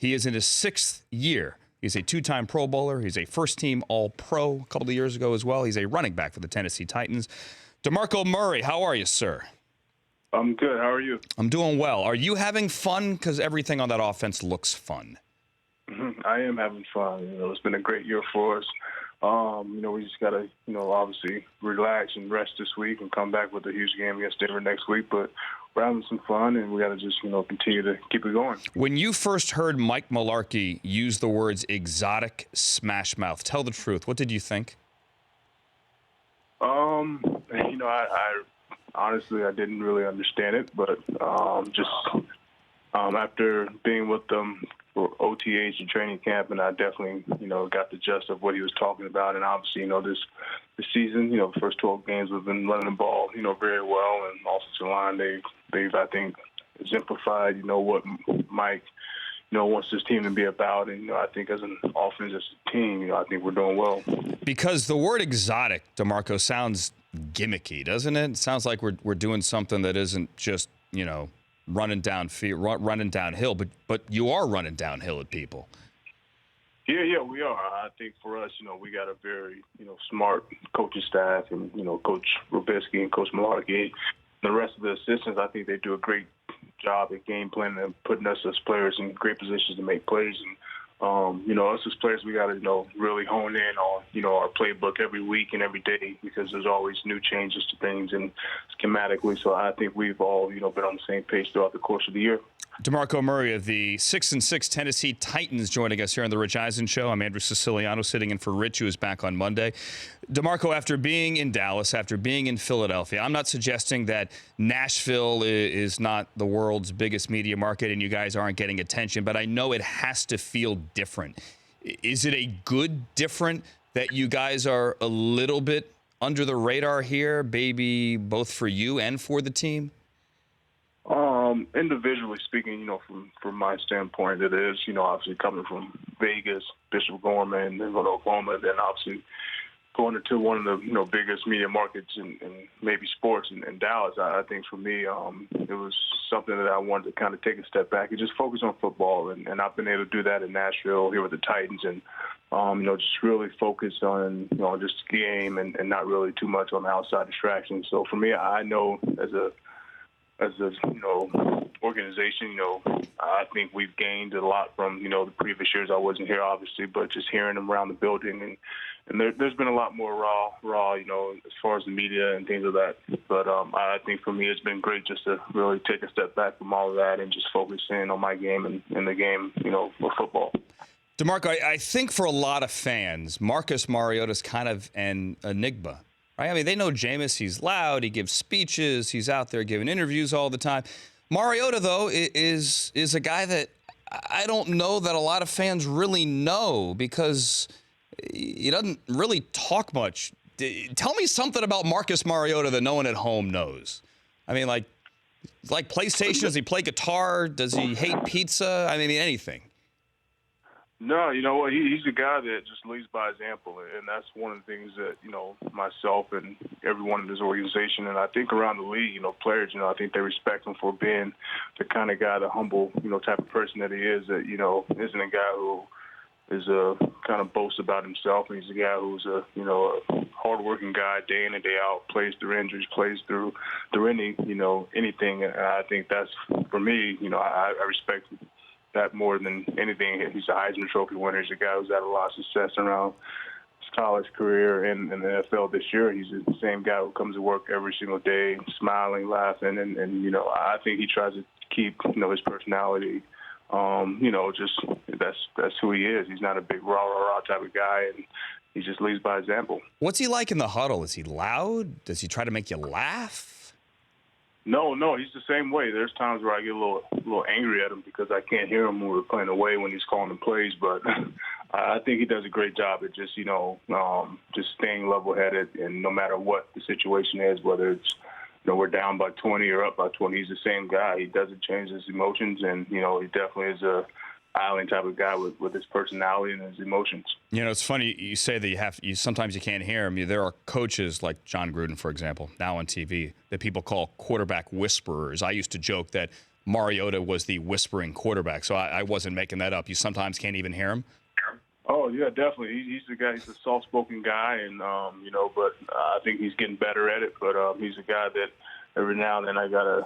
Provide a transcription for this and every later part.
He is in his 6th year. He's a 2-time Pro Bowler. He's a first-team All-Pro a couple of years ago as well. He's a running back for the Tennessee Titans. DeMarco Murray, how are you, sir? I'm good. How are you? I'm doing well. Are you having fun? Because everything on that offense looks fun. I am having fun. It's been a great year for us. We just got to, obviously relax and rest this week and come back with a huge game against Denver next week. But we're having some fun, and we got to just, continue to keep it going. When you first heard Mike Mularkey use the words exotic Smashmouth, tell the truth. What did you think? I honestly, I didn't really understand it, but after being with them for OTH and training camp, and I definitely, got the gist of what he was talking about. And obviously, this season, the first 12 games we've been running the ball, very well, and offensive line, they've I think exemplified, what Mike, wants this team to be about. And I think as an offense, as a team, I think we're doing well. Because the word exotic, DeMarco, sounds gimmicky, doesn't it? It sounds like we're doing something that isn't just, running downhill, but you are running downhill at people. Yeah, we are. I think for us, we got a very, smart coaching staff, and, Coach Robisky and Coach Mularkey. The rest of the assistants, I think they do a great job at game planning and putting us as players in great positions to make plays. And, us as players, we got to, really hone in on, our playbook every week and every day, because there's always new changes to things and schematically. So I think we've all, been on the same page throughout the course of the year. DeMarco Murray of the 6-6 Tennessee Titans joining us here on the Rich Eisen Show. I'm Andrew Siciliano, sitting in for Rich, who is back on Monday. DeMarco, after being in Dallas, after being in Philadelphia, I'm not suggesting that Nashville is not the world's biggest media market and you guys aren't getting attention, but I know it has to feel different. Is it a good different that you guys are a little bit under the radar here, baby, both for you and for the team? Individually speaking, from my standpoint, it is, obviously coming from Vegas, Bishop Gorman, and then Oklahoma, then obviously going into one of the, biggest media markets in maybe sports in Dallas. I think for me, it was something that I wanted to kind of take a step back and just focus on football. And I've been able to do that in Nashville here with the Titans and, just really focus on, just the game and not really too much on the outside distractions. So for me, I know as a organization, I think we've gained a lot from, the previous years. I wasn't here, obviously, but just hearing them around the building. And there's been a lot more raw, as far as the media and things of that. But I think for me, it's been great just to really take a step back from all of that and just focus in on my game and the game, of football. DeMarco, I think for a lot of fans, Marcus Mariota is kind of an enigma. Right? I mean, they know Jameis. He's loud. He gives speeches. He's out there giving interviews all the time. Mariota, though, is a guy that I don't know that a lot of fans really know because he doesn't really talk much. Tell me something about Marcus Mariota that no one at home knows. I mean, like PlayStation? Does he play guitar? Does he hate pizza? I mean, anything. No, you know what? He's a guy that just leads by example, and that's one of the things that, myself and everyone in this organization, and I think around the league, players, I think they respect him for being the kind of guy, the humble, type of person that he is, that, isn't a guy who is kind of boasts about himself. And he's a guy who's a hardworking guy day in and day out, plays through injuries, plays through anything. And I think that's, for me, I respect that more than anything. He's a Heisman Trophy winner. He's a guy who's had a lot of success around his college career and in the NFL this year. He's the same guy who comes to work every single day, smiling, laughing, and I think he tries to keep, his personality, just that's who he is. He's not a big rah-rah type of guy, and he just leads by example. What's he like in the huddle? Is he loud? Does he try to make you laugh? No, he's the same way. There's times where I get a little angry at him because I can't hear him when we're playing away when he's calling the plays. But I think he does a great job at just, just staying level-headed, and no matter what the situation is, whether it's, we're down by 20 or up by 20, he's the same guy. He doesn't change his emotions, and, he definitely is a island type of guy with his personality and his emotions. It's funny you say that sometimes you can't hear him. There are coaches like John Gruden, for example, now on TV, that people call quarterback whisperers. I used to joke that Mariota was the whispering quarterback. So I wasn't making that up. You sometimes can't even hear him. Oh yeah, definitely. He's the guy. He's a soft-spoken guy, and but I think he's getting better at it. But he's a guy that every now and then I gotta,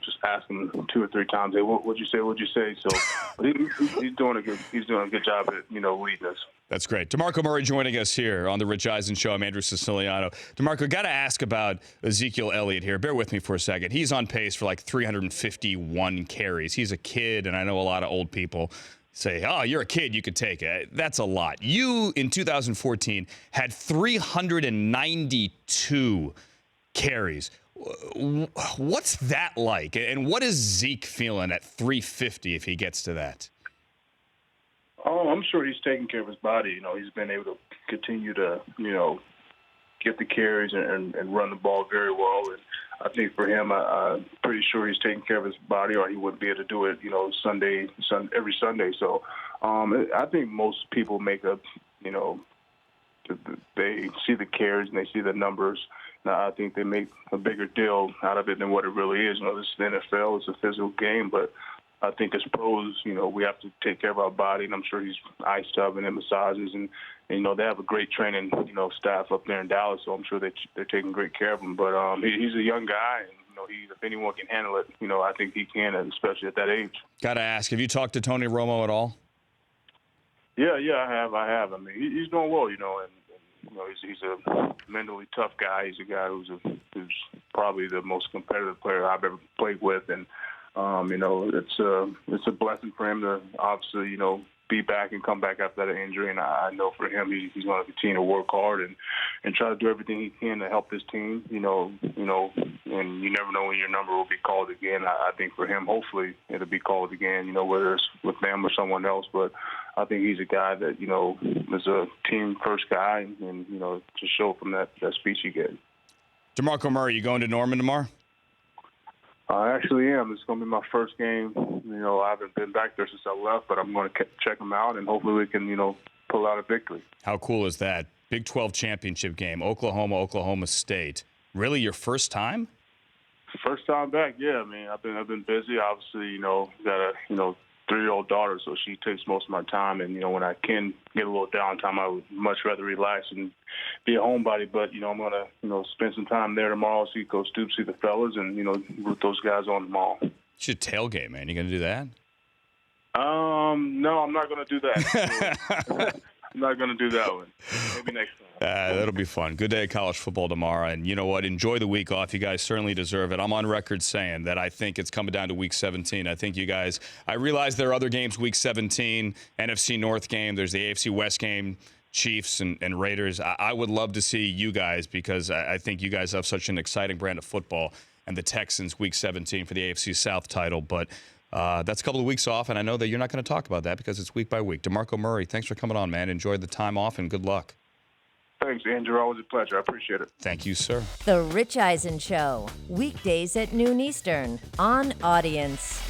just ask him 2 or 3 times. Hey, what'd you say? What'd you say? So but he's doing a good job at leading us. That's great. DeMarco Murray joining us here on the Rich Eisen Show. I'm Andrew Siciliano. DeMarco, got to ask about Ezekiel Elliott here. Bear with me for a second. He's on pace for like 351 carries. He's a kid, and I know a lot of old people say, oh, you're a kid, you could take it. That's a lot. You, in 2014, had 392 carries. What's that like? And what is Zeke feeling at 350 if he gets to that? Oh, I'm sure he's taking care of his body. He's been able to continue to, get the carries and run the ball very well. And I think for him, I'm pretty sure he's taking care of his body, or he wouldn't be able to do it, every Sunday. So I think most people make they see the carries and they see the numbers. Now, I think they make a bigger deal out of it than what it really is. This is the NFL. It's a physical game, but I think as pros, we have to take care of our body, and I'm sure he's ice tubbing and massages, and they have a great training, staff up there in Dallas, so I'm sure they're taking great care of him. But he's a young guy, and if anyone can handle it, I think he can, especially at that age. Got to ask, have you talked to Tony Romo at all? Yeah, I have. I mean, he's doing well, and he's a mentally tough guy. He's a guy who's probably the most competitive player I've ever played with, and it's a blessing for him to obviously, be back and come back after that injury. And I know for him, he's going to continue to work hard and try to do everything he can to help this team, and you never know when your number will be called again. I think for him, hopefully it'll be called again, whether it's with them or someone else. But I think he's a guy that, is a team first guy and to show from that speech he gave. DeMarco Murray, you going to Norman tomorrow? I actually am. It's going to be my first game. I haven't been back there since I left, but I'm going to check them out, and hopefully we can, pull out a victory. How cool is that? Big 12 championship game, Oklahoma State. Really, your first time? First time back, yeah. I mean, I've been busy. Obviously, got a 3-year-old daughter, so she takes most of my time. And when I can get a little downtime, I would much rather relax and be a homebody. But I'm gonna spend some time there tomorrow. See Coach Stoops, see the fellas, and root those guys on tomorrow. You should tailgate, man. You gonna do that? No, I'm not gonna do that. I'm not going to do that one. Maybe next time. That'll be fun. Good day of college football tomorrow. And you know what? Enjoy the week off. You guys certainly deserve it. I'm on record saying that I think it's coming down to week 17. I think you guys – I realize there are other games week 17, NFC North game. There's the AFC West game, Chiefs and Raiders. I would love to see you guys because I think you guys have such an exciting brand of football. And the Texans week 17 for the AFC South title. But that's a couple of weeks off, and I know that you're not going to talk about that because it's week by week. DeMarco Murray, thanks for coming on, man. Enjoy the time off, and good luck. Thanks, Andrew. Always a pleasure. I appreciate it. Thank you, sir. The Rich Eisen Show, weekdays at noon Eastern on Audience.